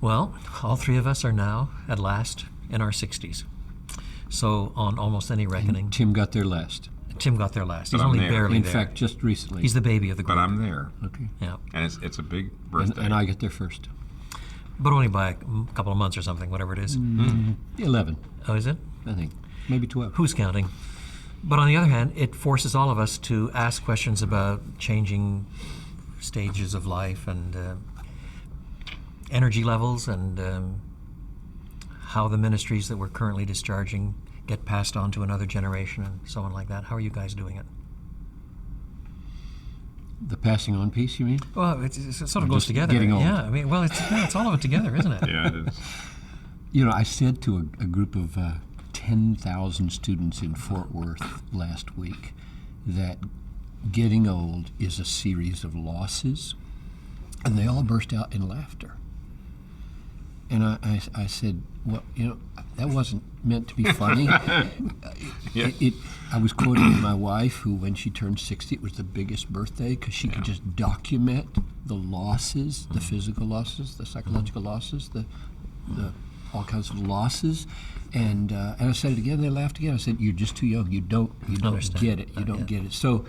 Well, all three of us are now, at last, in our 60s. So on almost any reckoning. And Tim got there last. Tim got there last. But He's I'm only there. barely In there. fact, just recently. He's the baby of the group. But I'm there. Okay. Yeah. And it's a big birthday. And I get there first. But only by a couple of months or something, whatever it is. 11, Oh, is it? I think. Maybe 12. Who's counting? But on the other hand, it forces all of us to ask questions about changing stages of life and energy levels and how the ministries that we're currently discharging get passed on to another generation and so on like that. How are you guys doing it? The passing on piece, you mean? Well, it sort of Or goes just together. getting old. Yeah, I mean, well, it's all of it together, isn't it? Yeah, it is. You know, I said to a group of 10,000 students in Fort Worth last week that getting old is a series of losses, and they all burst out in laughter. And I said, well, you know, that wasn't meant to be funny. Yeah. I was quoting my wife, who, when she turned 60, it was the biggest birthday because she could just document the losses, the physical losses, the psychological losses, the all kinds of losses. And I said it again. They laughed again. I said, "You're just too young. You don't Understand. get it. You don't get it." So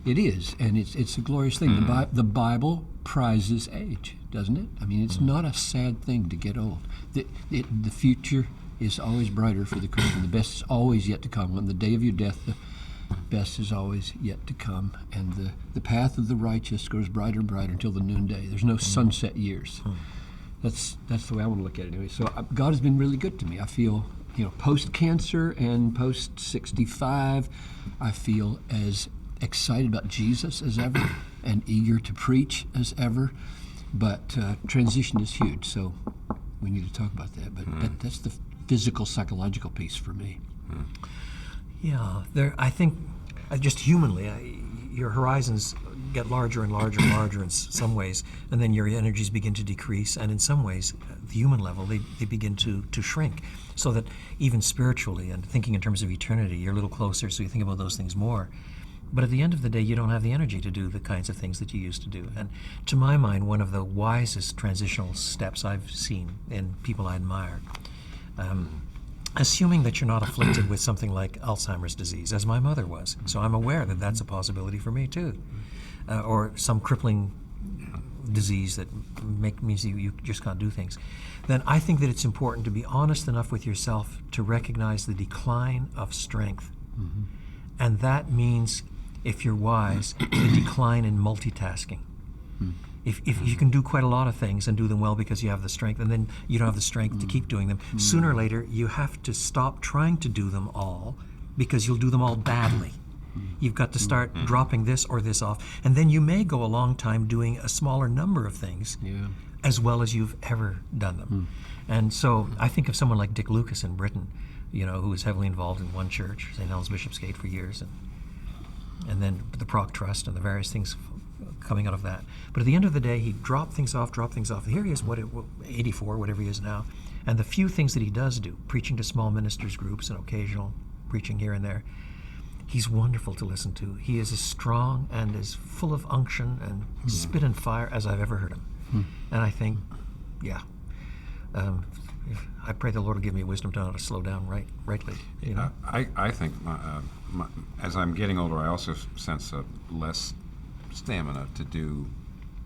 it is, and it's a glorious thing. The Bible prizes age, doesn't it? I mean, it's not a sad thing to get old. The future is always brighter for the Christian. The best is always yet to come. On the day of your death, the best is always yet to come. And the path of the righteous grows brighter and brighter until the noonday. There's no sunset years. That's the way I want to look at it anyway. So God has been really good to me. I feel, you know, post-cancer and post-65, I feel as excited about Jesus as ever and eager to preach as ever. But transition is huge, so we need to talk about that. But that's the physical, psychological piece for me. Yeah, I think just humanly, your horizons get larger and larger and larger in some ways, and then your energies begin to decrease, and in some ways, at the human level, they begin to shrink, so that even spiritually and thinking in terms of eternity, you're a little closer, so you think about those things more. But at the end of the day, you don't have the energy to do the kinds of things that you used to do. And to my mind, one of the wisest transitional steps I've seen in people I admire, assuming that you're not afflicted with something like Alzheimer's disease, as my mother was. So I'm aware that that's a possibility for me too. Or some crippling disease that means you just can't do things. Then I think that it's important to be honest enough with yourself to recognize the decline of strength. And that means, if you're wise, the decline in multitasking. If you can do quite a lot of things and do them well because you have the strength, and then you don't have the strength to keep doing them, sooner or later you have to stop trying to do them all because you'll do them all badly. You've got to start dropping this or this off, and then you may go a long time doing a smaller number of things as well as you've ever done them. And so I think of someone like Dick Lucas in Britain, you know, who was heavily involved in one church, St. Helens Bishopsgate, for years, and then the Proc Trust and the various things coming out of that. But at the end of the day, he dropped things off. Here he is, 84, whatever he is now. And the few things that he does do, preaching to small ministers groups and occasional preaching here and there, he's wonderful to listen to. He is as strong and as full of unction and spit and fire as I've ever heard him. And I think, I pray the Lord will give me wisdom to know how to slow down rightly. You know? I think as I'm getting older, I also sense less stamina to do.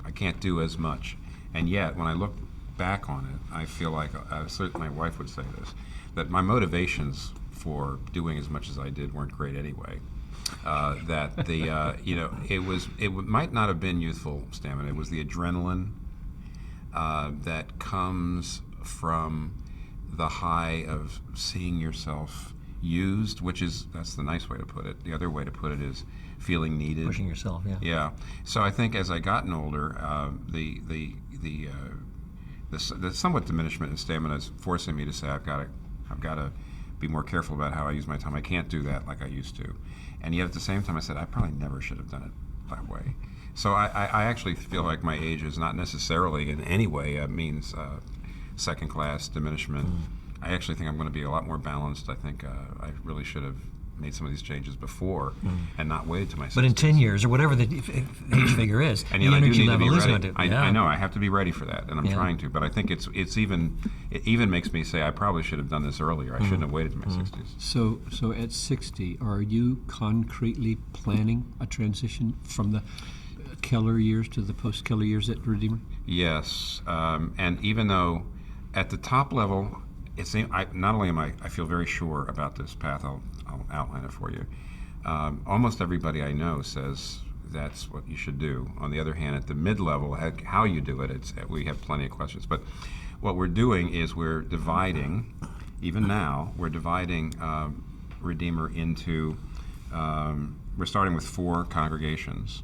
I can't do as much, and yet when I look back on it, I feel like certainly my wife would say this, that my motivations for doing as much as I did weren't great anyway. That the it might not have been youthful stamina. It was the adrenaline that comes from the high of seeing yourself used, that's the nice way to put it. The other way to put it is feeling needed. Pushing yourself, yeah. Yeah. So I think as I gotten older, the somewhat diminishment in stamina is forcing me to say I've got to be more careful about how I use my time. I can't do that like I used to. And yet at the same time, I said I probably never should have done it that way. So I actually feel like my age is not necessarily in any way means second class diminishment. I actually think I'm going to be a lot more balanced. I think I really should have made some of these changes before and not waited to my 60s. But in 10 years, or whatever the age figure is, and the yet I do energy need to be level is ready. going to... I know, I have to be ready for that, and I'm Yeah. trying to. But I think it even makes me say I probably should have done this earlier. I shouldn't have waited to my 60s. So at 60, are you concretely planning a transition from the Keller years to the post-Keller years at Redeemer? Yes, and even though at the top level, not only am I feel very sure about this path. I'll outline it for you. Almost everybody I know says that's what you should do. On the other hand, at the mid-level, how you do it, we have plenty of questions. But what we're doing is we're dividing, even now, Redeemer into, we're starting with 4 congregations.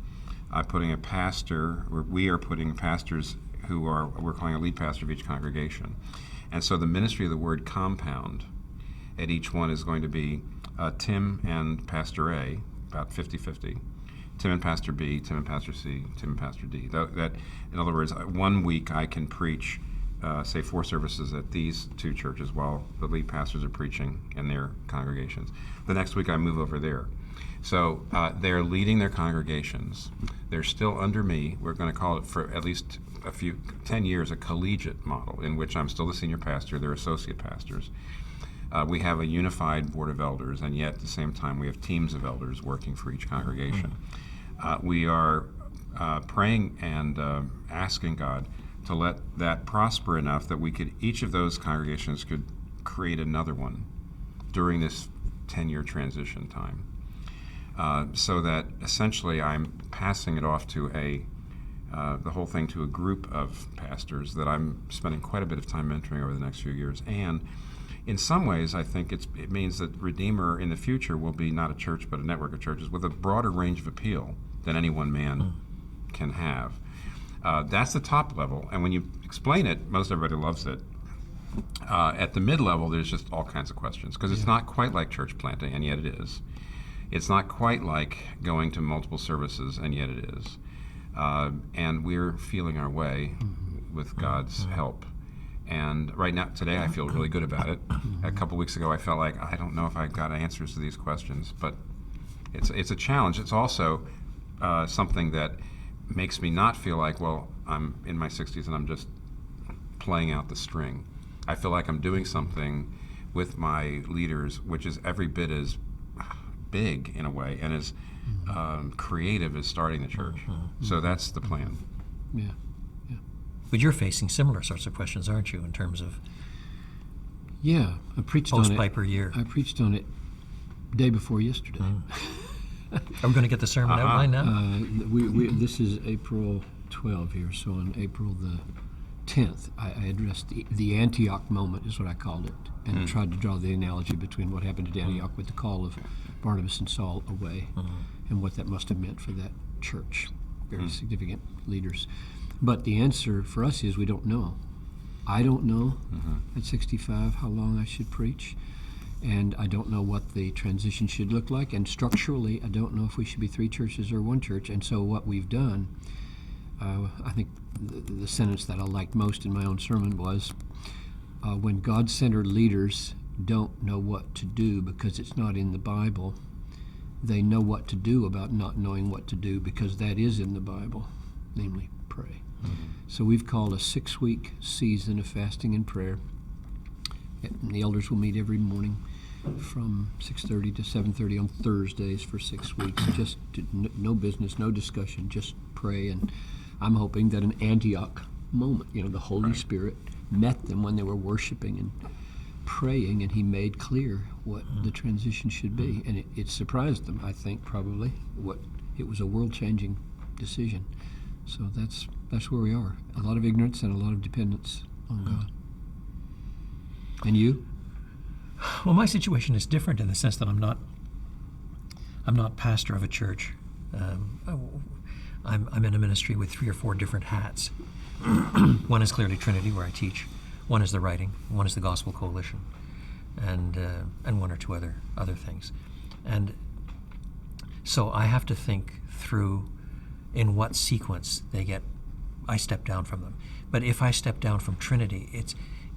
We are putting pastors we're calling a lead pastor of each congregation. And so the ministry of the word compound at each one is going to be Tim and Pastor A, about 50-50. Tim and Pastor B, Tim and Pastor C, Tim and Pastor D. That, in other words, 1 week I can preach, say 4 services at these 2 churches while the lead pastors are preaching in their congregations. The next week I move over there. So they're leading their congregations. They're still under me. We're going to call it for at least 10 years a collegiate model in which I'm still the senior pastor, they're associate pastors. We have a unified board of elders, and yet at the same time we have teams of elders working for each congregation. We are praying and asking God to let that prosper enough that each of those congregations could create another one during this 10-year transition time. So that essentially I'm passing it off to the whole thing to a group of pastors that I'm spending quite a bit of time mentoring over the next few years. And in some ways, I think it means that Redeemer in the future will be not a church but a network of churches with a broader range of appeal than any one man can have. That's the top level. And when you explain it, most everybody loves it. At the mid-level, there's just all kinds of questions because it's not quite like church planting, and yet it is. It's not quite like going to multiple services, and yet it is. And we're feeling our way with God's help. And right now, today, I feel really good about it. A couple weeks ago, I felt like, I don't know if I got answers to these questions, but it's a challenge. It's also something that makes me not feel like, well, I'm in my 60s and I'm just playing out the string. I feel like I'm doing something with my leaders, which is every bit as big in a way and as creative as starting the church. So that's the plan. Yeah. But you're facing similar sorts of questions, aren't you, in terms of Yeah, I preached on it. post-Piper year? I preached on it day before yesterday. Are we going to get the sermon outline now? This is April 12 here, so on April the 10th, I addressed the Antioch moment, is what I called it, and tried to draw the analogy between what happened at Antioch with the call of Barnabas and Saul away, and what that must have meant for that church. Very significant leaders. But the answer for us is we don't know. I don't know at 65 how long I should preach, and I don't know what the transition should look like, and structurally I don't know if we should be 3 churches or 1 church. And so what we've done, I think the sentence that I liked most in my own sermon was, when God-centered leaders don't know what to do because it's not in the Bible, they know what to do about not knowing what to do because that is in the Bible, namely pray. So we've called a 6-week season of fasting and prayer. And the elders will meet every morning from 6:30 to 7:30 on Thursdays for 6 weeks. Just no business, no discussion, just pray. And I'm hoping that an Antioch moment, the Holy Spirit met them when they were worshiping and praying, and he made clear what the transition should be. And it surprised them, I think, probably. It was a world-changing decision. So that's where we are. A lot of ignorance and a lot of dependence on God. And you? Well, my situation is different in the sense that I'm not pastor of a church. I'm in a ministry with 3 or 4 different hats. One is clearly Trinity, where I teach. One is the writing. One is the Gospel Coalition, and 1 or 2 other things. And so I have to think through in what sequence I step down from them. But if I step down from Trinity,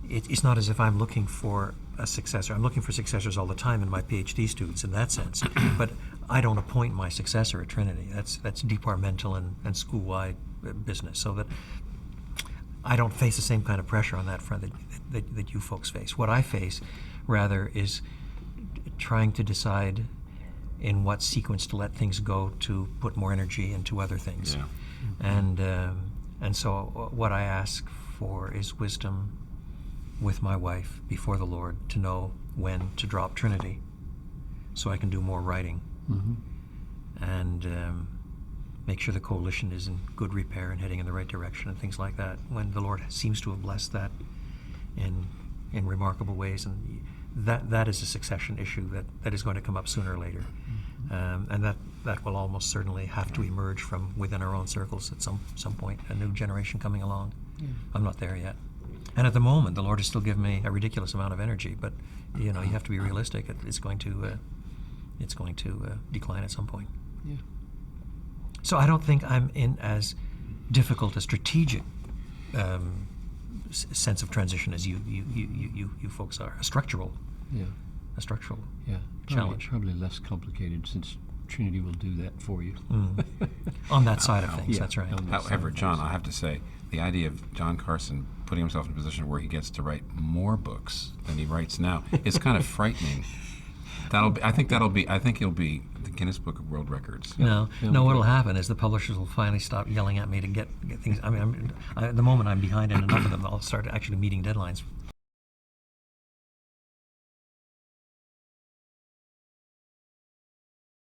it's not as if I'm looking for a successor. I'm looking for successors all the time in my PhD students in that sense. But I don't appoint my successor at Trinity. That's departmental and school-wide business. So that I don't face the same kind of pressure on that front that you folks face. What I face, rather, is trying to decide in what sequence to let things go to put more energy into other things. Yeah. And so what I ask for is wisdom with my wife before the Lord to know when to drop Trinity so I can do more writing and make sure the coalition is in good repair and heading in the right direction and things like that, when the Lord seems to have blessed that in remarkable ways. And that is a succession issue that is going to come up sooner or later. And that will almost certainly have to emerge from within our own circles at some point, a new generation coming along. I'm not there yet. And at the moment, the Lord has still given me a ridiculous amount of energy, but you have to be realistic. It's going to decline at some point. Yeah. So I don't think I'm in as difficult a strategic sense of transition as you folks are. A structural Yeah. challenge. Probably less complicated, since Trinity will do that for you. On that side of things, Yeah. that's right. On that However, side. John, I have to say, the idea of John Carson putting himself in a position where he gets to write more books than he writes now is kind of frightening. I think it'll be the Guinness Book of World Records. No, Yeah, what'll happen is the publishers will finally stop yelling at me to get things. I mean, at the moment I'm behind in enough of them. I'll start actually meeting deadlines